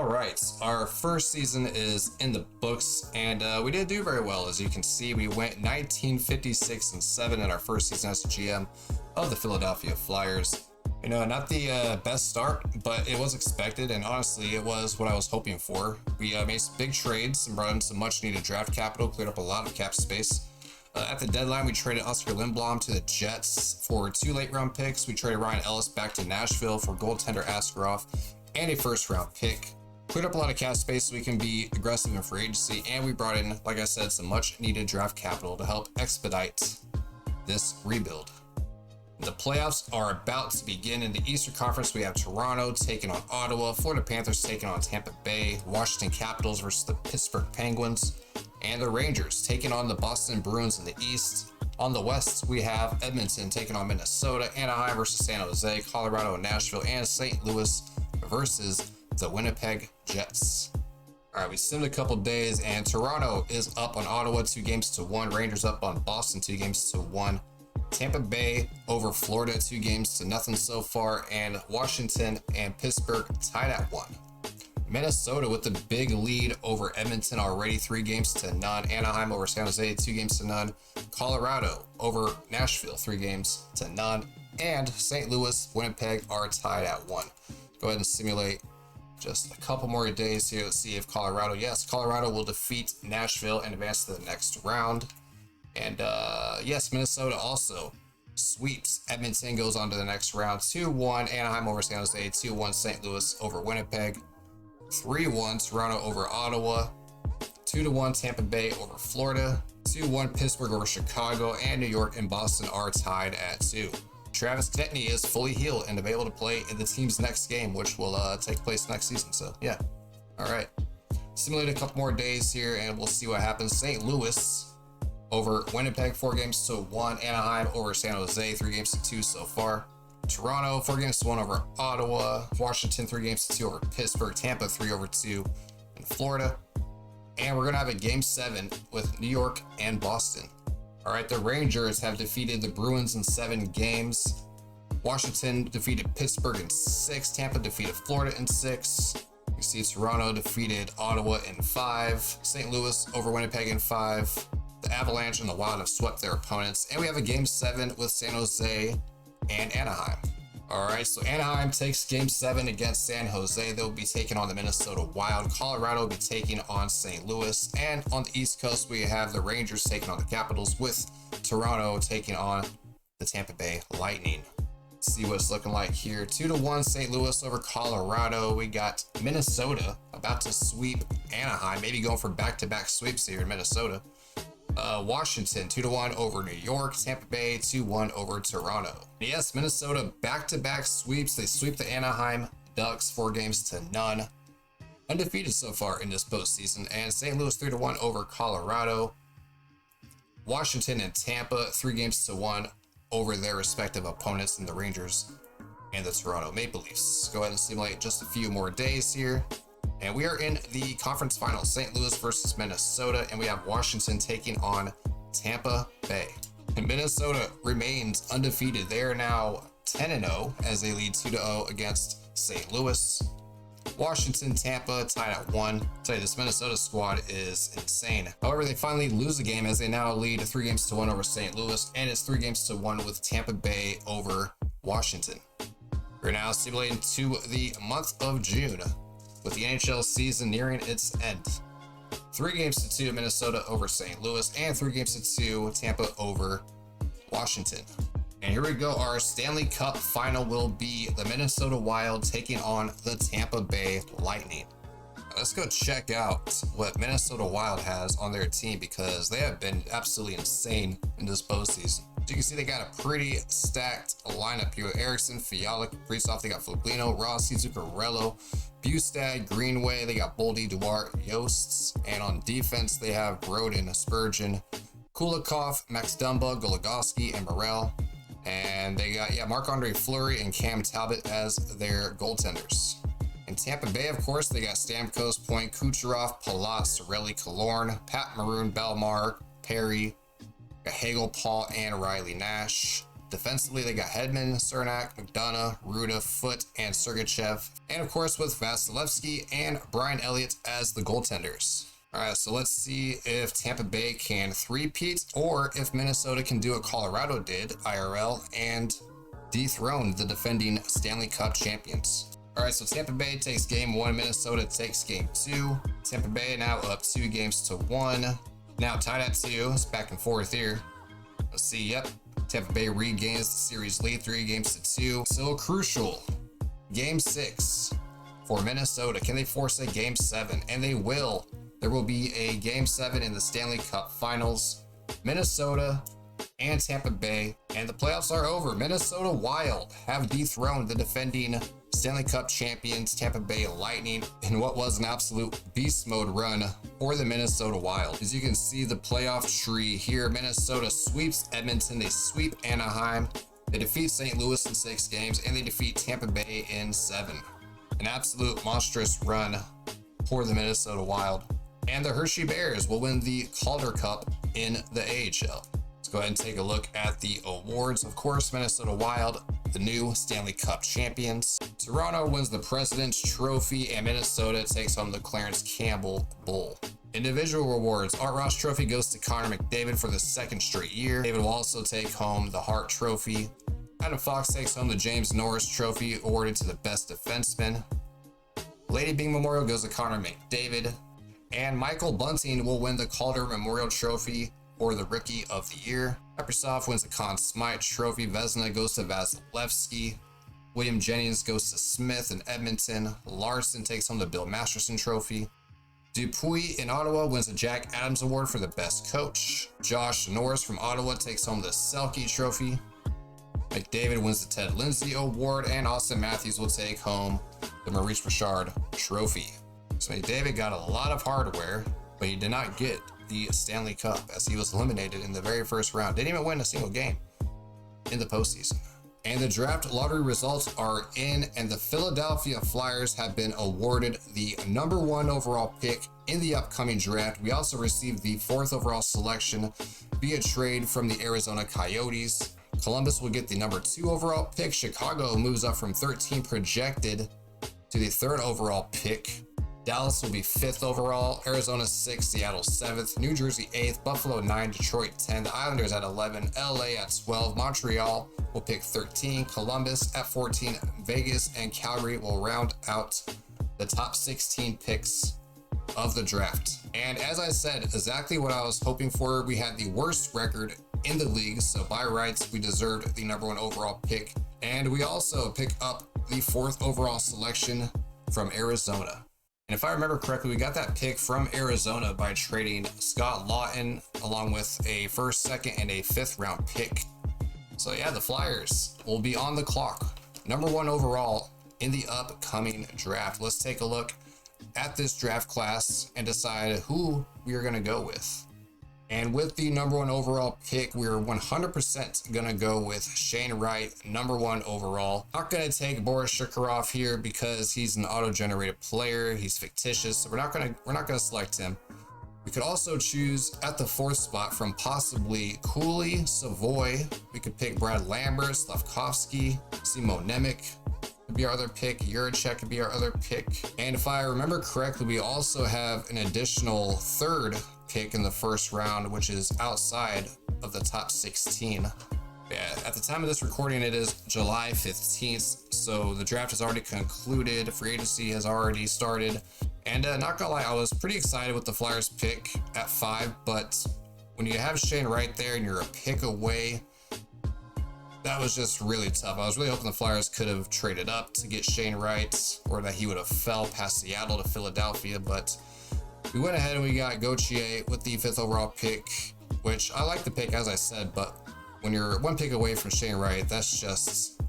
All right, our first season is in the books, and we didn't do very well. As you can see, we went 1956-7 in our first season as GM of the Philadelphia Flyers. You know, not the best start, but it was expected, and honestly, it was what I was hoping for. We made some big trades and brought in some much-needed draft capital, cleared up a lot of cap space. At the deadline, we traded Oskar Lindblom to the Jets for 2 late-round picks. We traded Ryan Ellis back to Nashville for goaltender 𝗧𝗏𝗏 and a first-round pick. Cleared up a lot of cap space so we can be aggressive in free agency, and we brought in, like I said, some much-needed draft capital to help expedite this rebuild. The playoffs are about to begin. In the Eastern Conference, we have Toronto taking on Ottawa, Florida Panthers taking on Tampa Bay, Washington Capitals versus the Pittsburgh Penguins, and the Rangers taking on the Boston Bruins in the East. On the West, we have Edmonton taking on Minnesota, Anaheim versus San Jose, Colorado and Nashville, and St. Louis versus the Winnipeg Jets. All right, we simmed a couple days, and Toronto is up on Ottawa 2-1. Rangers up on Boston 2-1. Tampa Bay over Florida 2-0 so far, and Washington and Pittsburgh tied at 1. Minnesota with the big lead over Edmonton already 3-0. Anaheim over San Jose 2-0. Colorado over Nashville 3-0. And St. Louis, Winnipeg are tied at 1. Go ahead and simulate just a couple more days here. Let's see if Colorado will defeat Nashville and advance to the next round. And yes, Minnesota also sweeps Edmonton, goes on to the next round. 2-1 Anaheim over San Jose, 2-1 St. Louis over Winnipeg, 3-1 Toronto over Ottawa, 2-1 Tampa Bay over Florida, 2-1 Pittsburgh over Chicago, and New York and Boston are tied at 2. Travis Konecny is fully healed and available to play in the team's next game, which will take place next season. So yeah, all right. Simulate a couple more days here, and we'll see what happens. St. Louis over Winnipeg 4-1. Anaheim over San Jose 3-2 so far. Toronto 4-1 over Ottawa. Washington 3-2 over Pittsburgh. Tampa 3-2 in Florida. And we're gonna have a game 7 with New York and Boston. All right, the Rangers have defeated the Bruins in 7 games. Washington defeated Pittsburgh in 6. Tampa defeated Florida in 6. You see Toronto defeated Ottawa in 5. St. Louis over Winnipeg in 5. The Avalanche and the Wild have swept their opponents. And we have a game 7 with San Jose and Anaheim. All right, so Anaheim takes game 7 against San Jose. They'll be taking on the Minnesota Wild. Colorado will be taking on St. Louis. And on the East Coast, we have the Rangers taking on the Capitals, with Toronto taking on the Tampa Bay Lightning. Let's see what it's looking like here. 2-1 St. Louis over Colorado. We got Minnesota about to sweep Anaheim, maybe going for back-to-back sweeps here in Minnesota. Washington 2-1 over New York. Tampa Bay 2-1 over Toronto. Yes, Minnesota back-to-back sweeps. They sweep the Anaheim Ducks 4-0. Undefeated so far in this postseason. And St. Louis 3-1 over Colorado. Washington and Tampa 3-1 over their respective opponents in the Rangers and the Toronto Maple Leafs. Go ahead and simulate just a few more days here. And we are in the conference finals, St. Louis versus Minnesota, and we have Washington taking on Tampa Bay. And Minnesota remains undefeated. They are now 10-0 as they lead 2-0 against St. Louis. Washington, Tampa tied at 1. I'll tell you, this Minnesota squad is insane. However, they finally lose a game as they now lead 3-1 over St. Louis, and it's 3-1 with Tampa Bay over Washington. We're now simulating to the month of June, with the NHL season nearing its end. 3-2 Minnesota over St. Louis, and 3-2 Tampa over Washington. And here we go. Our Stanley Cup final will be the Minnesota Wild taking on the Tampa Bay Lightning. Let's go check out what Minnesota Wild has on their team, because they have been absolutely insane in this postseason. As you can see, they got a pretty stacked lineup here with Eriksson, Fiala, Kaprizov. They got Foligno, Rossi, Zuccarello, Bustad, Greenway. They got Boldy, Duarte, Yosts. And on defense, they have Brodin, Spurgeon, Kulikov, Max Dumba, Goligoski, and Morel. And they got, Marc-Andre Fleury and Cam Talbot as their goaltenders. In Tampa Bay, of course, they got Stamkos, Point, Kucherov, Palat, Cirelli, Killorn, Pat Maroon, Belmar, Perry, Hagel, Paul, and Riley Nash. Defensively, they got Hedman, Cernak, McDonough, Ruda, Foote, and Sergachev. And of course with Vasilevsky and Brian Elliott as the goaltenders. All right, so let's see if Tampa Bay can three-peat or if Minnesota can do what Colorado did, IRL, and dethrone the defending Stanley Cup champions. All right, so Tampa Bay takes game 1, Minnesota takes game 2. Tampa Bay now up 2-1. Now tied at 2, it's back and forth here. Let's see, yep. Tampa Bay regains the series lead 3-2. Still crucial. Game 6 for Minnesota. Can they force a game 7? And they will. There will be a game 7 in the Stanley Cup Finals. Minnesota and Tampa Bay. And the playoffs are over. Minnesota Wild have dethroned the defending Stanley Cup champions Tampa Bay Lightning in what was an absolute beast mode run for the Minnesota Wild. As you can see the playoff tree here, Minnesota sweeps Edmonton, they sweep Anaheim, they defeat St. Louis in 6 games, and they defeat Tampa Bay in 7. An absolute monstrous run for the Minnesota Wild. And the Hershey Bears will win the Calder Cup in the AHL. Let's go ahead and take a look at the awards. Of course, Minnesota Wild, the new Stanley Cup champions. Toronto wins the President's Trophy, and Minnesota takes home the Clarence Campbell Bowl. Individual awards. Art Ross Trophy goes to Connor McDavid for the 2nd straight year. David will also take home the Hart Trophy. Adam Fox takes home the James Norris Trophy, awarded to the best defenseman. Lady Byng Memorial goes to Connor McDavid. And Michael Bunting will win the Calder Memorial Trophy for the Rookie of the Year. Kaprizov wins the Conn Smythe Trophy. Vezina goes to Vasilevsky. William Jennings goes to Smith in Edmonton. Larson takes home the Bill Masterson Trophy. Dupuis in Ottawa wins the Jack Adams Award for the Best Coach. Josh Norris from Ottawa takes home the Selke Trophy. McDavid wins the Ted Lindsay Award, and Austin Matthews will take home the Maurice Richard Trophy. So McDavid got a lot of hardware, but he did not get the Stanley Cup as he was eliminated in the very first round. Didn't even win a single game in the postseason. And the draft lottery results are in, and the Philadelphia Flyers have been awarded the #1 overall pick in the upcoming draft. We also received the 4th overall selection via trade from the Arizona Coyotes. Columbus will get the #2 overall pick. Chicago moves up from 13 projected to the 3rd overall pick. Dallas will be 5th overall, Arizona 6th, Seattle 7th, New Jersey 8th, Buffalo 9, Detroit 10, the Islanders at 11, LA at 12, Montreal will pick 13, Columbus at 14, Vegas and Calgary will round out the top 16 picks of the draft. And as I said, exactly what I was hoping for. We had the worst record in the league, so by rights we deserved the #1 overall pick. And we also pick up the 4th overall selection from Arizona. And if I remember correctly, we got that pick from Arizona by trading Scott Laughton along with a 1st, 2nd, and a 5th round pick. So yeah, the Flyers will be on the clock. #1 overall in the upcoming draft. Let's take a look at this draft class and decide who we are going to go with. And with the #1 overall pick, we're 100% going to go with Shane Wright, #1 overall. Not going to take Boris Shukharov here because he's an auto-generated player. He's fictitious, so we're not going to select him. We could also choose at the 4th spot from possibly 𝗀𝗏𝗄𝗏. We could pick Brad Lambert, Slafkovsky, Simon Nemec could be our other pick. Jiricek could be our other pick. And if I remember correctly, we also have an additional 3rd pick in the 1st round, which is outside of the top 16. Yeah, at the time of this recording, it is July 15th, so the draft has already concluded. Free agency has already started. And not gonna lie, I was pretty excited with the Flyers pick at 5, but when you have Shane Wright there and you're a pick away, that was just really tough. I was really hoping the Flyers could have traded up to get Shane Wright, or that he would have fell past Seattle to Philadelphia, but we went ahead and we got 𝗀𝗏𝗄𝗏 with the 5th overall pick, which I like the pick, as I said, but when you're 1 pick away from Shane Wright, that's just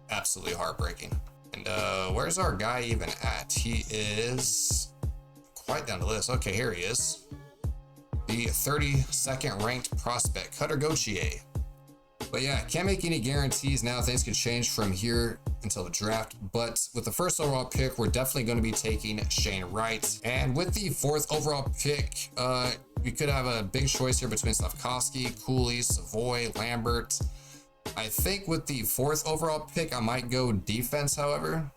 absolutely heartbreaking. And where's our guy even at? He is quite down the list. Okay, here he is. The 32nd ranked prospect, Cutter Gauthier. But yeah, can't make any guarantees now. Things could change from here until the draft. But with the 1st overall pick, we're definitely going to be taking Shane Wright. And with the 4th overall pick, we could have a big choice here between Slafkovsky, 𝗀𝗏𝗄𝗏, Savoy, Lambert. I think with the 4th overall pick, I might go defense, however.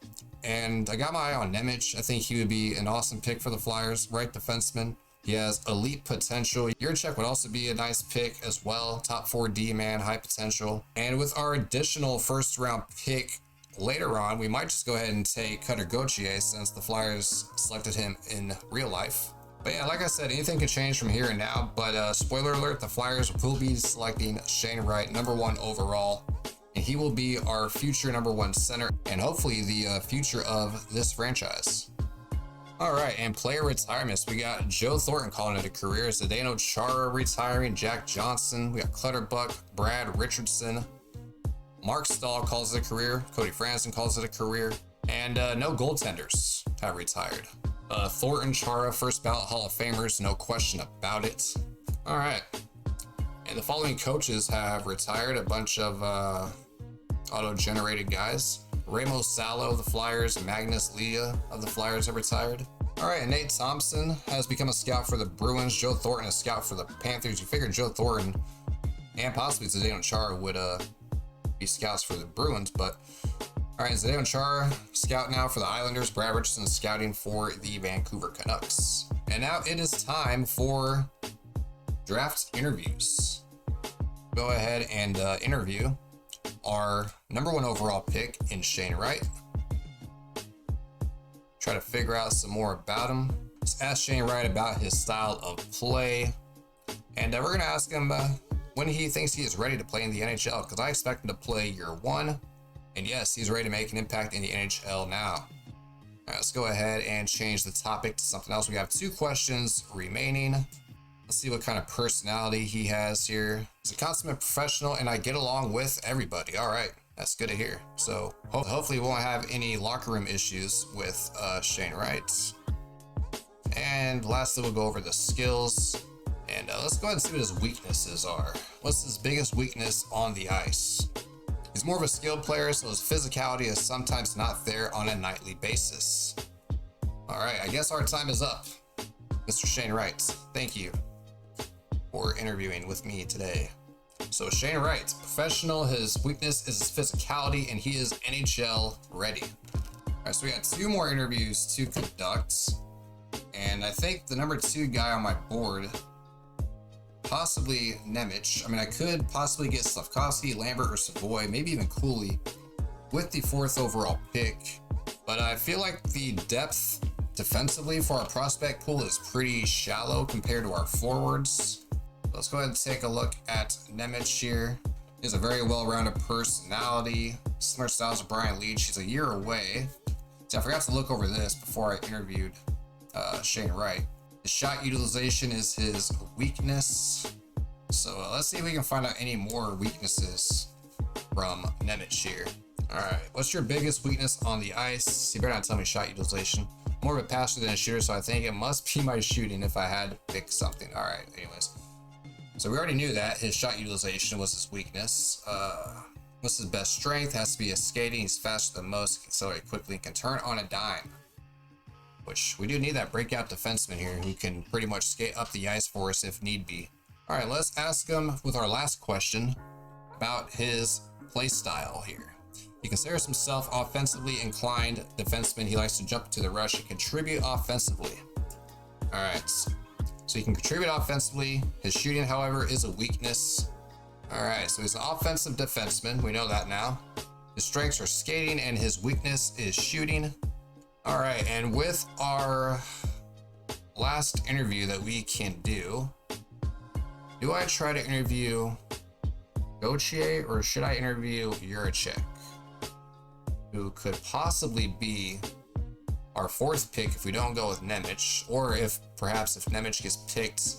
And I got my eye on 𝗵𝗡. I think he would be an awesome pick for the Flyers, right defenseman. He has elite potential. 𝗫𝗏𝗃 would also be a nice pick as well. Top 4D man, high potential. And with our additional 1st round pick later on, we might just go ahead and take 𝗀𝗏𝗃𝗍 since the Flyers selected him in real life. But yeah, like I said, anything can change from here and now. But spoiler alert, the Flyers will be selecting Shane Wright, #1 overall. And he will be our future #1 center and hopefully the future of this franchise. All right, and player retirements. We got Joe Thornton calling it a career. Zdeno Chara retiring. Jack Johnson. We got 𝗀𝗏𝗃𝗏, Brad Richardson. Mark Stahl calls it a career. Cody Franson calls it a career. And no goaltenders have retired. Thornton, Chara, first ballot Hall of Famers, no question about it. All right. And the following coaches have retired. A bunch of auto-generated guys. Raimo Salo of the Flyers, Magnus Leah of the Flyers have retired. All right, and Nate Thompson has become a scout for the Bruins. Joe Thornton, a scout for the Panthers. You figured Joe Thornton and possibly Zdeno Chara would be scouts for the Bruins, but all right, Zdeno Chara, scout now for the Islanders. Brad Richardson scouting for the Vancouver Canucks. And now it is time for draft interviews. Go ahead and interview our #1 overall pick in Shane Wright. Try to figure out some more about him. Let's ask Shane Wright about his style of play. And we're going to ask him when he thinks he is ready to play in the NHL, because I expect him to play year 1. And yes, he's ready to make an impact in the NHL now. All right, let's go ahead and change the topic to something else. We have 2 questions remaining. Let's see what kind of personality he has here. He's a consummate professional and I get along with everybody. All right, that's good to hear. So hopefully we won't have any locker room issues with Shane Wright. And lastly, we'll go over the skills. And let's go ahead and see what his weaknesses are. What's his biggest weakness on the ice? He's more of a skilled player, so his physicality is sometimes not there on a nightly basis. All right, I guess our time is up. Mr. Shane Wright, thank you for interviewing with me today. So Shane Wright, professional, his weakness is his physicality, and he is NHL ready. All right, so we got 2 more interviews to conduct. And I think the #2 guy on my board, possibly 𝗵𝗡. I mean, I could possibly get 𝗨𝗏𝗏𝗆, Lambert, or 𝗲𝗏𝗏, maybe even 𝗀𝗏𝗏 with the 4th overall pick. But I feel like the depth defensively for our prospect pool is pretty shallow compared to our forwards. Let's go ahead and take a look at 𝗵𝗡 here. He has a very well-rounded personality, similar styles to Brian Leetch. He's a year away. See, I forgot to look over this before I interviewed Shane Wright. His shot utilization is his weakness. So let's see if we can find out any more weaknesses from 𝗵𝗡 here. All right, what's your biggest weakness on the ice? You better not tell me shot utilization. More of a passer than a shooter, so I think it must be my shooting if I had to pick something. All right, anyways. So we already knew that his shot utilization was his weakness. What's his best strength? Has to be his skating. He's faster than most, can accelerate quickly, and can turn on a dime. Which we do need that breakout defenseman here who can pretty much skate up the ice for us if need be. All right, let's ask him with our last question about his play style here. He considers himself offensively inclined defenseman. He likes to jump to the rush and contribute offensively. All right, so he can contribute offensively. His shooting, however, is a weakness. All right, so he's an offensive defenseman. We know that now. His strengths are skating and his weakness is shooting. All right, and with our last interview that we can do I try to interview 𝗀𝗏𝗃 or should I interview 𝗫𝗏𝗃, who could possibly be our 4th pick if we don't go with 𝗵𝗡, or if 𝗵𝗡 gets picked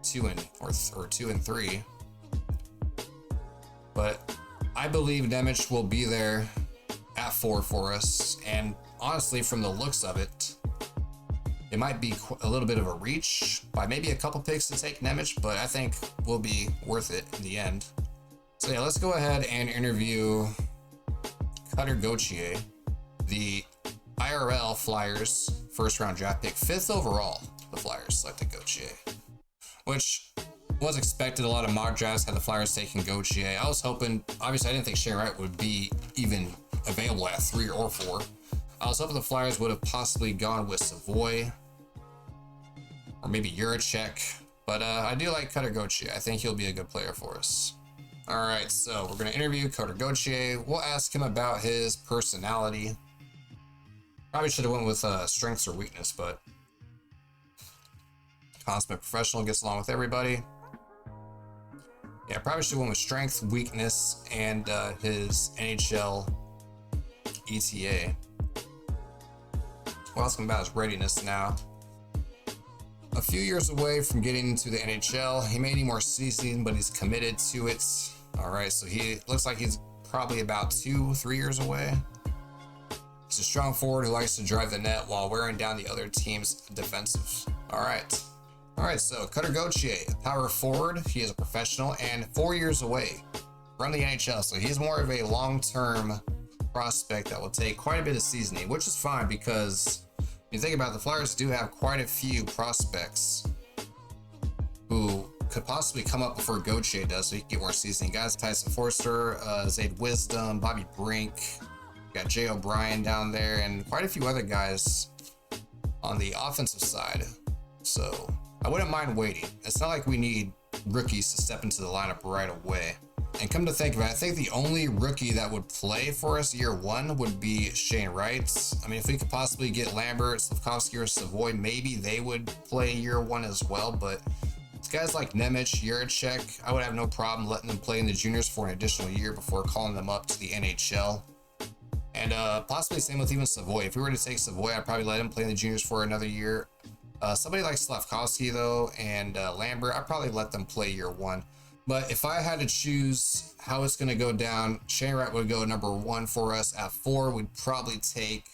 2 and 3. But I believe 𝗵𝗡 will be there at 4 for us, and honestly, from the looks of it, it might be a little bit of a reach by maybe a couple picks to take 𝗵𝗡, but I think will be worth it in the end. So yeah, let's go ahead and interview 𝗀𝗏𝗃𝗍𝗍, the IRL Flyers 1st round draft pick, 5th overall. The Flyers selected 𝗀𝗏𝗃𝗍, which Was expected. A lot of mock drafts had the Flyers taking 𝗀𝗏𝗃. I was hoping, obviously I didn't think Shane Wright would be even available at 3 or 4. I was hoping the Flyers would have possibly gone with 𝗧𝗏𝗏 or maybe 𝗀𝗏𝗃, but I do like 𝗀𝗏𝗃𝗃. I think he'll be a good player for us. All right, so we're gonna interview 𝗀𝗏𝗃𝗃. We'll ask him about his personality. Probably should have went with strengths or weakness, but consummate professional, gets along with everybody. Yeah, probably should have went with strength, weakness, and his NHL ETA. We'll ask him about his readiness now. A few years away from getting into the NHL. He may need more seasoning, but he's committed to it. All right, so he looks like he's probably about 2-3 years away. He's a strong forward who likes to drive the net while wearing down the other team's defensive. All right, so 𝗀𝗏𝗃𝗃, power forward. He is a professional and 4 years away from the NHL. So he's more of a long-term prospect that will take quite a bit of seasoning, which is fine because you think about it, the Flyers do have quite a few prospects who could possibly come up before 𝗀𝗏𝗃 does, so he can get more seasoning. Guys, Tyson Foerster, 𝗧𝗿𝗏𝗆, Bobby Brink, got Jay O'Brien down there, and quite a few other guys on the offensive side. So I wouldn't mind waiting. It's not like we need rookies to step into the lineup right away. And come to think of it, I think the only rookie that would play for us year 1 would be Shane Wright. I mean, if we could possibly get Lambert, 𝗧𝗏𝗆sky, or 𝗧𝗏𝗏, maybe they would play year 1 as well. But guys like 𝗵𝗏, 𝗀𝗏𝗃, I would have no problem letting them play in the juniors for an additional year before calling them up to the NHL. And possibly same with even 𝗧𝗏𝗏. If we were to take 𝗧𝗏𝗏, I'd probably let him play in the juniors for another year. Somebody like 𝗧𝗏𝗆sky though, and Lambert, I'd probably let them play year 1. But if I had to choose how it's going to go down, Shane Wright would go number 1 for us. At 4, we'd probably take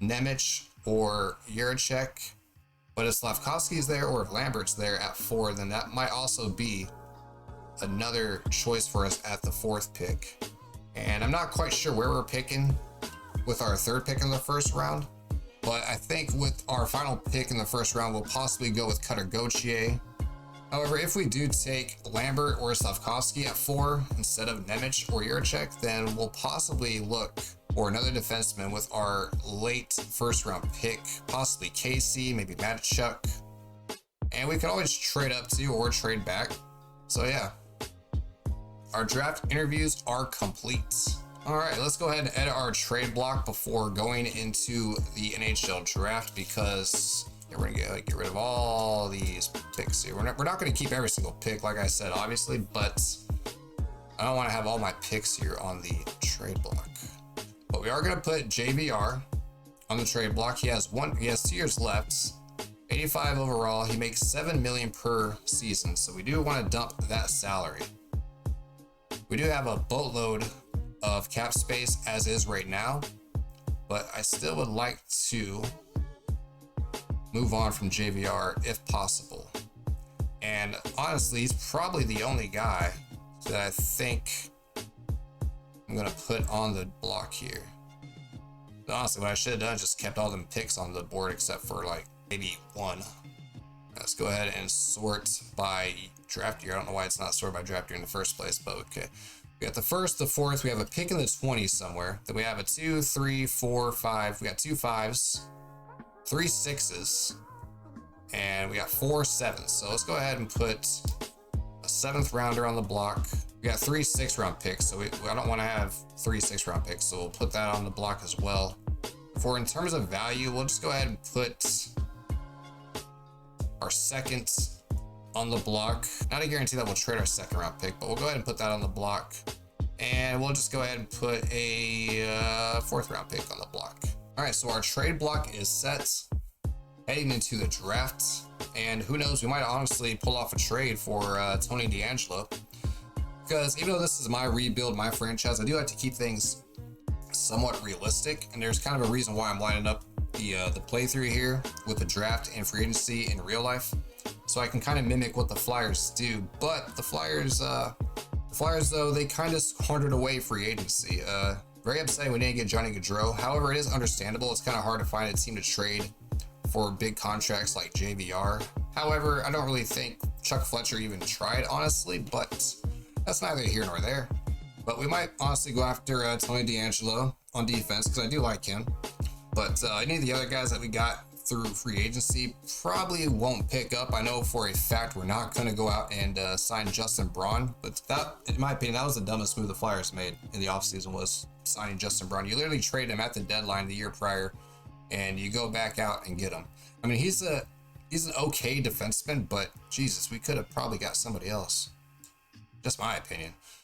𝗵𝗏 or 𝗀𝗏𝗃. But if 𝗧𝗏𝗆sky's there or if Lambert's there at 4, then that might also be another choice for us at the 4th pick. And I'm not quite sure where we're picking with our 3rd pick in the first round. But I think with our final pick in the first round, we'll possibly go with 𝗀𝗏𝗃𝗃. However, if we do take Lambert or 𝗧𝗏𝗆sky at 4 instead of 𝗵𝗏 or 𝗀𝗏𝗃, then we'll possibly look for another defenseman with our late first round pick, possibly Casey, maybe Matchuk. And we can always trade up to or trade back. So yeah, our draft interviews are complete. All right, let's go ahead and edit our trade block before going into the NHL draft because we're gonna get rid of all these picks here. We're not gonna keep every single pick, like I said, obviously, but I don't want to have all my picks here on the trade block. But we are gonna put JVR on the trade block. He has 2 years left, 85 overall. He makes $7 million per season, so we do want to dump that salary. We do have a boatload of cap space as is right now, but I still would like to move on from JVR if possible. And honestly, he's probably the only guy that I think I'm gonna put on the block here. But honestly, what I should have done is just kept all them picks on the board except for like maybe 1. Let's go ahead and sort by draft year. I don't know why it's not sorted by draft year in the first place, but okay. We got the 1st, the 4th, we have a pick in the 20s somewhere. Then we have a 2, 3, 4, 5. We got 2 5s, 3 6s, and we got 4 7s. So let's go ahead and put a 7th rounder on the block. We got 3 6-round picks, so I don't want to have 3 6-round picks, so we'll put that on the block as well. For in terms of value, we'll just go ahead and put our 2nd on the block. Not a guarantee that we'll trade our 2nd-round pick, but we'll go ahead and put that on the block. And we'll just go ahead and put a 4th-round pick on the block. All right, so our trade block is set heading into the draft. And who knows, we might honestly pull off a trade for Tony DeAngelo. Because even though this is my rebuild, my franchise, I do like to keep things somewhat realistic. And there's kind of a reason why I'm lining up the playthrough here with the draft and free agency in real life. So I can kind of mimic what the Flyers do. But the Flyers though, they kind of squandered away free agency. Very upsetting we didn't get Johnny Gaudreau. However, it is understandable. It's kind of hard to find a team to trade for big contracts like JVR. However, I don't really think Chuck Fletcher even tried, honestly, but that's neither here nor there. But we might honestly go after Tony DeAngelo on defense because I do like him. But any of the other guys that we got through free agency probably won't pick up. I know for a fact we're not going to go out and sign Justin Braun, but that, in my opinion, that was the dumbest move the Flyers made in the offseason, was signing Justin Braun. You literally trade him at the deadline the year prior, and you go back out and get him. I mean, he's an okay defenseman, but Jesus, we could have probably got somebody else. Just my opinion.